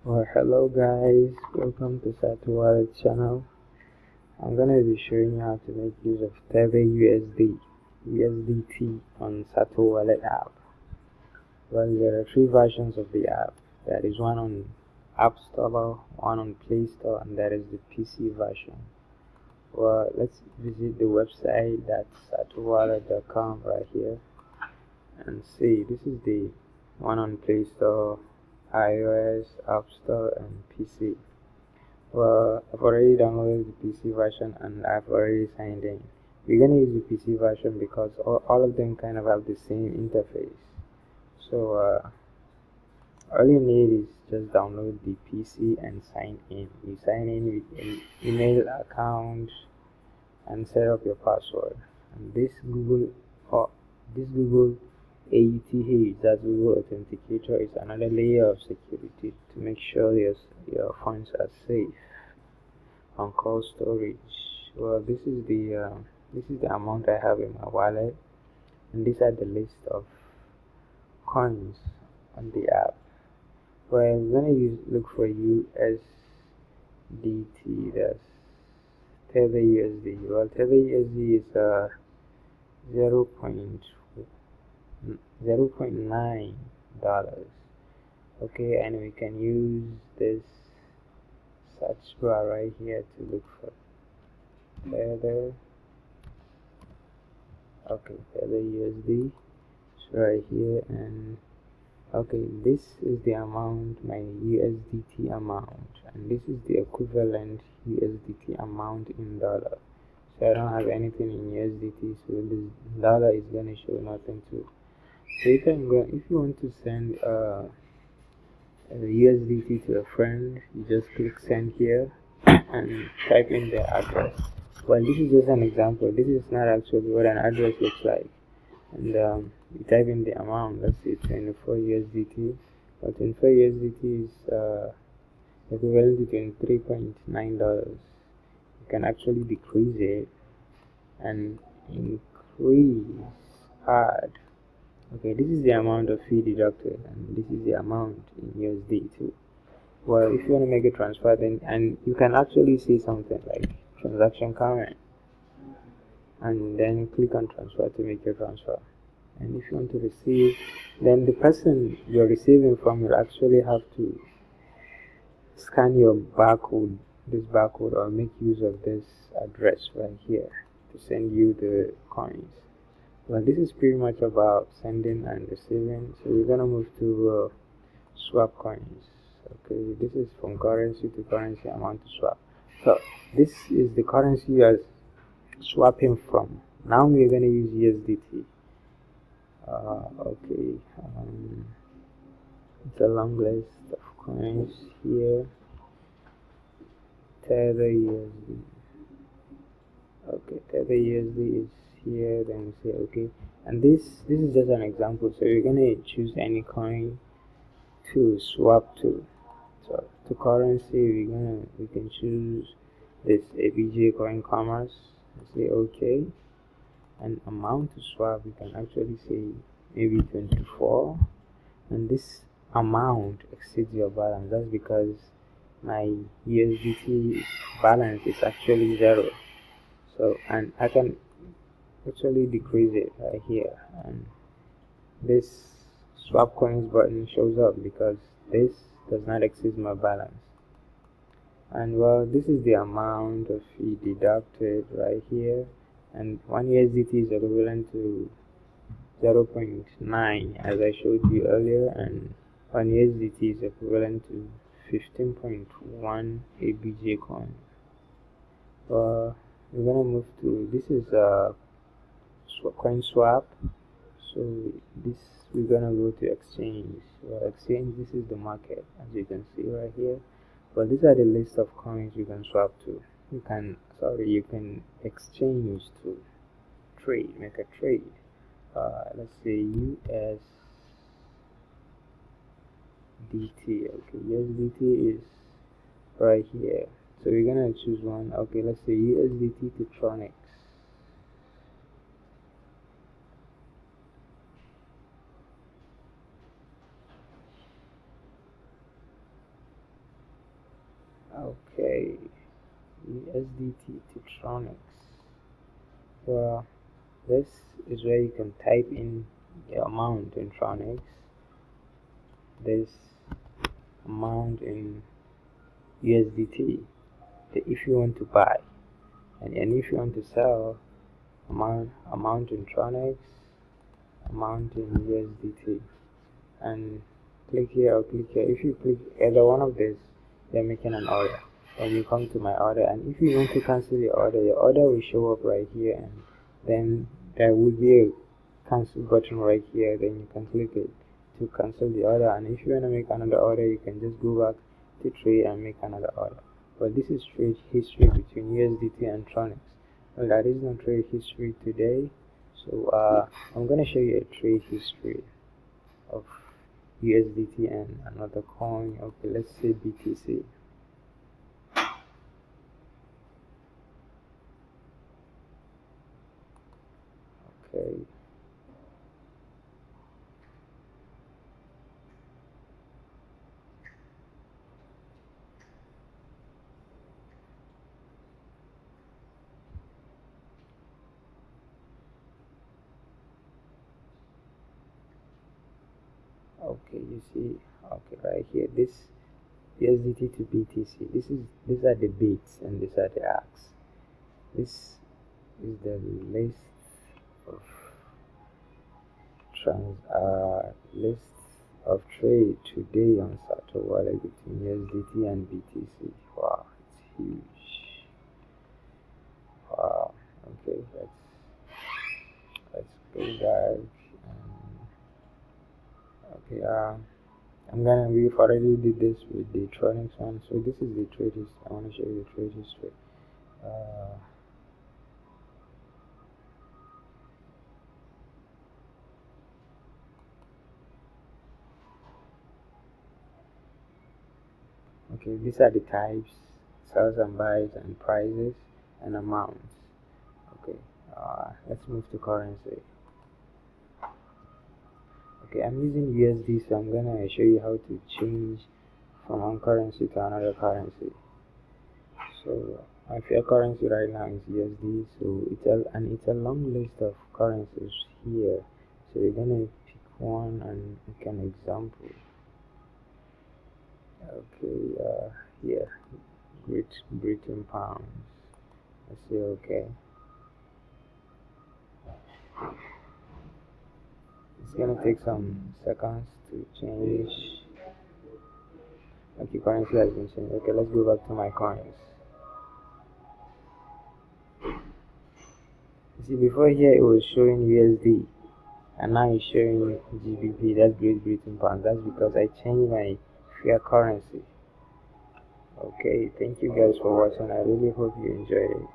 Well, hello guys, welcome to SatoWallet channel. I'm gonna be showing you how to make use of TetherUSD, USDT on SatoWallet app. Well, there are three versions of the app. There is one on App Store, one on Play Store, and there is the PC version. Well, let's visit the website, that's SatoWallet.com right here, and see. This is the one on Play Store, iOS, App Store, and PC. Well, I've already downloaded the PC version and I've already signed in. We're gonna use the PC version because all of them kind of have the same interface. So all you need is just download the PC and sign in. You sign in with an email account and set up your password. And this Google AUTH, that's Google Authenticator, is another layer of security to make sure your funds are safe on cold storage. Well, this is the amount I have in my wallet, and these are the list of coins on the app. Well, I'm gonna look for USDT, that's TetherUSD. Well, TetherUSD is 0.9 dollars. Okay, and we can use this search bar right here to look for Tether. Okay, TetherUSD is right here, and okay, this is the amount, my USDT amount, and this is the equivalent USDT amount in dollar. So I don't have anything in USDT, so this dollar is gonna show nothing too. So if you want to send USDT to a friend, you just click send here and type in their address. Well, this is just an example. This is not actually what an address looks like. And you type in the amount. Let's say 24 USDT. Well, 24 USDT is equivalent to $23.9. You can actually decrease it and increase, add. Okay, this is the amount of fee deducted, and this is the amount in USD too. Well, if you want to make a transfer, then and you can actually see something like transaction comment, and then click on transfer to make your transfer. And if you want to receive, then the person you're receiving from will actually have to scan your barcode, or make use of this address right here to send you the coins. Well, this is pretty much about sending and receiving. So we're gonna move to swap coins. Okay, this is from currency to currency amount to swap. So this is the currency you are swapping from. Now we're gonna use USDT. Okay, it's a long list of coins here. TetherUSD. Okay, TetherUSD is here. Then we say okay, and this is just an example. So you're gonna choose any coin to swap to. So to currency, we can choose this ABJ coin commerce. Say okay, and amount to swap, we can actually say maybe 24, and this amount exceeds your balance. That's because my USDT balance is actually 0. So, and I can actually decrease it right here, and this swap coins button shows up because this does not exceed my balance. And well, this is the amount of fee deducted right here, and 1 USDT is equivalent to 0.9 as I showed you earlier, and 1 USDT is equivalent to 15.1 ABJ coin. We're gonna move to, this is a coin swap. So this, we're gonna go to exchange. Exchange, this is the market, as you can see right here. But these are the list of coins you can swap to. You can exchange to trade, make a trade. Let's say USDT. Okay, USDT is right here. So we're gonna choose one. Okay, let's say USDT to Tronics. Okay, USDT to Tronics. Well, this is where you can type in the amount in Tronics, this amount in USDT, if you want to buy, and if you want to sell, amount in Tronics, amount in USDT, and click here or click here. If you click either one of these, you're making an order, and you come to my order, and if you want to cancel your order will show up right here, and then there will be a cancel button right here. Then you can click it to cancel the order, and if you want to make another order, you can just go back to trade and make another order. But this is trade history between USDT and Tronics. Well, there is no trade history today, so I'm gonna show you a trade history of USDT and another coin. Okay, let's say BTC. Okay, you see, okay, right here, this USDT to BTC. These are the bits and these are the arcs. This is the list of list of trade today on SatoWallet between USDT and BTC. Wow, it's huge. Wow. Okay, let's go back. Okay, we've already did this with the Tronics one, so this is the trade history. I want to show you the trade history. Okay, these are the types, sells and buys, and prices and amounts. Okay, let's move to currency. Okay, I'm using USD, so I'm gonna show you how to change from one currency to another currency. So my fiat currency right now is USD, so it's a long list of currencies here. So we're gonna pick one and make an example. Okay, here, Great Britain pounds. Let's say okay. It's gonna take some seconds to change. Okay, currency has been changed. Okay, let's go back to my coins. You see, before here it was showing USD, and now it's showing GBP. That's Great Britain pounds. That's because I changed my fiat currency. Okay, thank you guys for watching. I really hope you enjoyed it.